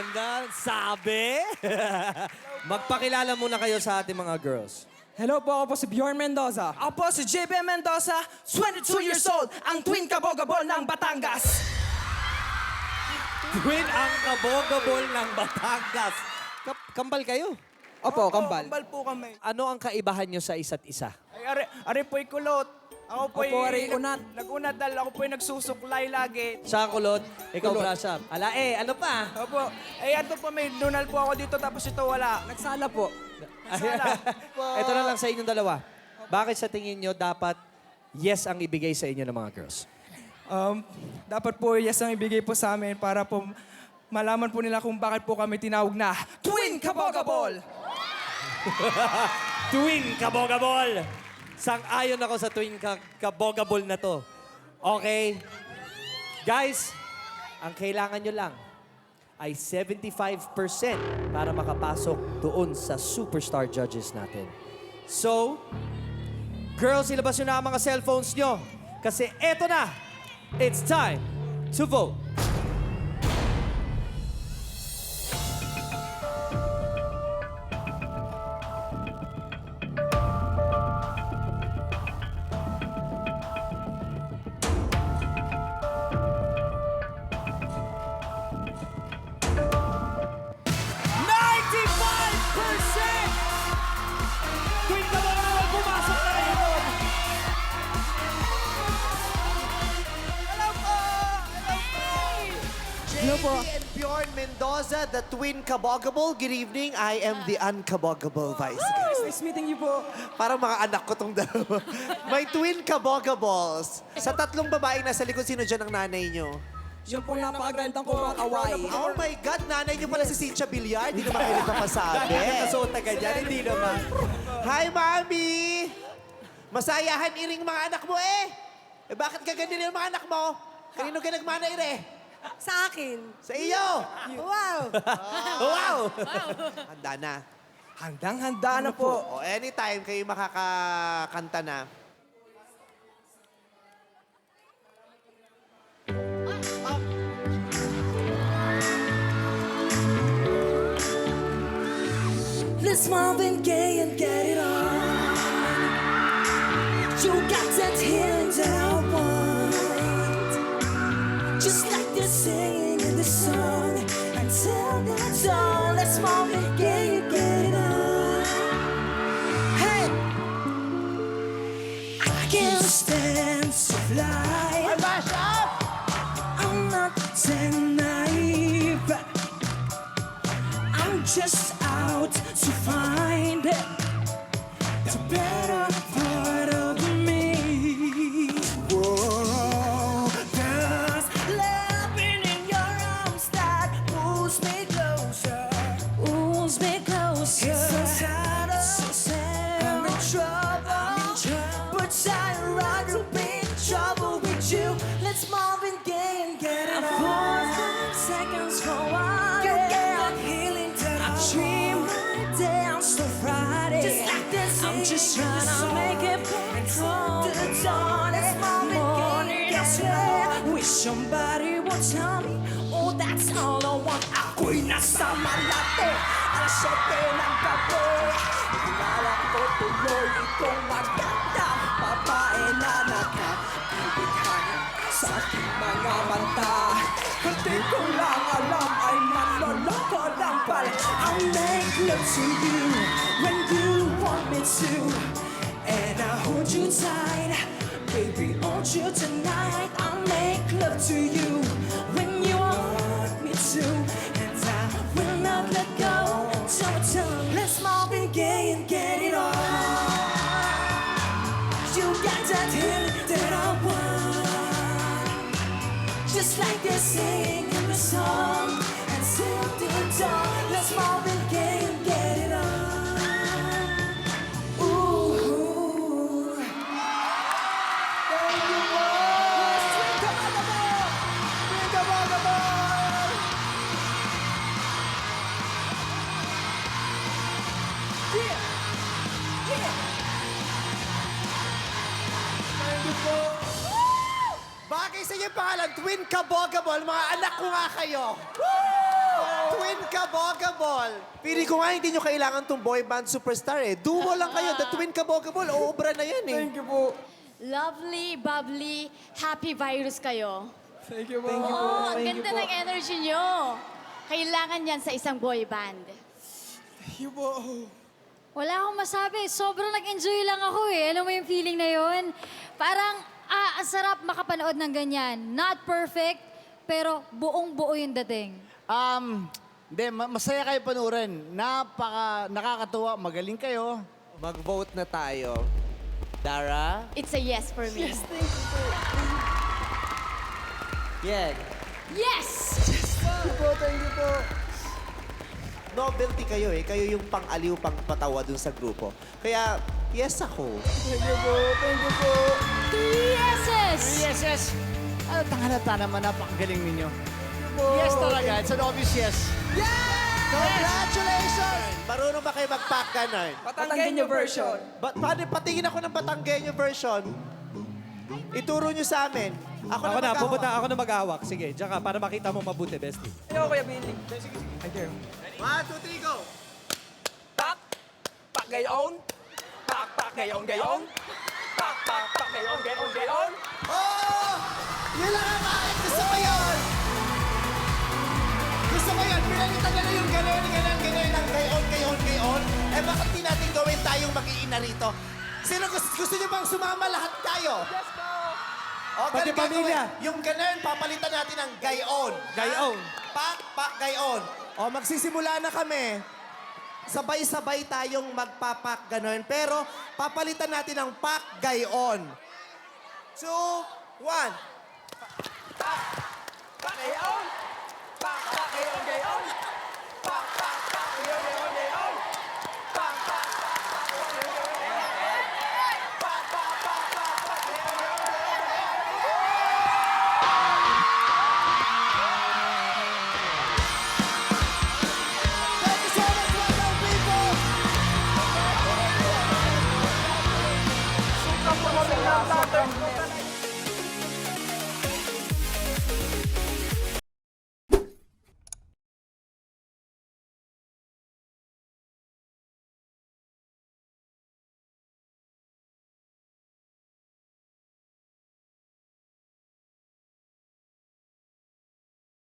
ganda. Sabi? Magpakilala muna kayo sa ating mga girls. Hello po, ako po si Bjorn Mendoza. Ako po si JB Mendoza, 22 years old, ang twin kabogabol ng Batangas. Twin ang kabogabol ng Batangas. Kambal kayo. Opo, kambal. Kambal po kami. Ano ang kaibahan nyo sa isa't isa? Ay, are po'y kulot. Ako po'y Opo, aray unat. Nag-unat dahil ako po'y nagsusuklay lagi. Sa kulot, ikaw Kulot. brush up. Ala ano pa? Opo. Ato po, may donal po ako dito tapos ito wala. Nagsala po. Sala. Ito na lang sa inyong dalawa. Bakit sa tingin nyo dapat yes ang ibigay sa inyo ng mga girls? Dapat po yes ang ibigay po sa amin para po malaman po nila kung bakit po kami tinawag na Twin Kabogabol! Twin kabogabol! Sang-ayon ako sa twin kabogabol na to. Okay? Guys, ang kailangan nyo lang ay 75% para makapasok doon sa superstar judges natin. So, girls, ilabas nyo na ang mga cellphones nyo. Kasi eto na, it's time to vote. Twin kabogabol, pumasok na rin doon. Hello po. JB and Bjorn Mendoza, the twin kabogable. Good evening. I am the unkabogable vice. Nice meeting you po. Parang mga anak ko tong dalawa. May twin kabogables. Sa tatlong babaeng nasa likod, sino dyan ang nanay nyo? Yung po napakagandang kumakaway. Oh my God, nanay nyo pala si Cynthia Villar. Hindi naman kayo nagpapasabi. Nakasuot na ganyan, hindi naman. Hi, Mami! Masayahan iring mga anak mo eh. Eh bakit gaganyan yung mga anak mo? Kanino ka nagmana ire? Sa akin. Sa iyo! Wow! Wow! Handa na. Handang-handa na po. O anytime kayo makakakanta na. Let's Marvin Gaye and get it on. You got that healing that I want. Just like they're singing in the song. Until that's all. Let's Marvin Gaye and get it on. Hey! I can't stand to fly. I'm not that naive. I'm just out to find the better part of me. Whoa, there's loving in your arms that pulls me closer, pulls me closer. It's so sad, I'm in trouble, but I'd rather be in trouble with you. Let's Marvin Gaye and get it on. 4 seconds for a while. You get healing that I dream my dance to Friday. Just like this, I'm just trying to make it from the dawn. It's morning, yes, yeah. Wish somebody would tell me, oh, that's all I want. Ako'y nasa malate, alas 7 ng gabi. Kilala ko tuloy itong magandang babae na nakakibighan sa aking mga mata. Hindi ko lang alam ay manloloko lang pala. I'll make love to you when you want me to, and I'll hold you tight, baby, hold you tonight. I'll make love to you when you want me to, and I will not let go. So let's Marvin Gaye and get it on. You got that hit that I want. Just like they sing in the song, until the dawn. Let's Marvin Gaye and get it on. Ooh. Thank you po! Twin Kabogabol! Twin Kabogabol! Yeah! Yeah! Thank you po! Bagay sa inyo yung pangalan, twin kabogable. Mga anak ko nga kayo. Twin Twin Kabogabol. Pili ko nga hindi nyo kailangan tong boy band superstar eh. Duo lang kayo. The Twin Kabogabol. Uubra na yan eh. Thank you po. Lovely, bubbly, happy virus kayo. Thank you po. Oo, ang ganda ng energy nyo. Kailangan yan sa isang boy band. Thank you po. Wala akong masabi. Sobrang nag-enjoy lang ako eh. Alam mo yung feeling na yun? Parang, ang sarap makapanood ng ganyan. Not perfect, pero buong-buo yung dating. Hindi, masaya kayo panurin. Nakakatuwa, magaling kayo. Mag-vote na tayo. Dara? It's a yes for me. Yan. Yes! Thank you po. Novelty kayo eh. Kayo yung pang-aliw, pang-patawa dun sa grupo. Kaya, yes ako. Thank you po. Thank you po. 3 yeses! Yes. Ano, tangalata naman, napakagaling ninyo. Yes talaga, it's an obvious yes. Congratulations! Marunong ba kayo mag-pack ganon? Batanggenyo version. Patingin ako ng Batanggenyo version. Ituro nyo sa amin. Ako na Pupunta ako na mag-awak. Sige, diyan ka, para makita mo mabuti, bestie. Ayaw, Kuya Billy. Thank you. 1, 2, 3, go! Pak! Pak gayon! Pak! Pak gayon gayon! Pak! Pak! Pak gayon gayon gayon! Oh! Yun lang ang akin! Gusto ko yun! Gusto ko yun! Pinalitan na yung ganon ng gayon. Eh bakit di natin gawin tayong mag-iina rito? Sino gusto nyo bang sumama lahat tayo? Yes po! O, Pati ganun pamilya. gagawin. Yung ganon, papalitan natin ng gayon. Gayon. Pak, gayon. O, magsisimula na kami. Sabay-sabay tayong magpapak ganon. Pero, papalitan natin ng pak, gayon. 2, 1. Pak gayon! Pak! Pak gayon gayon!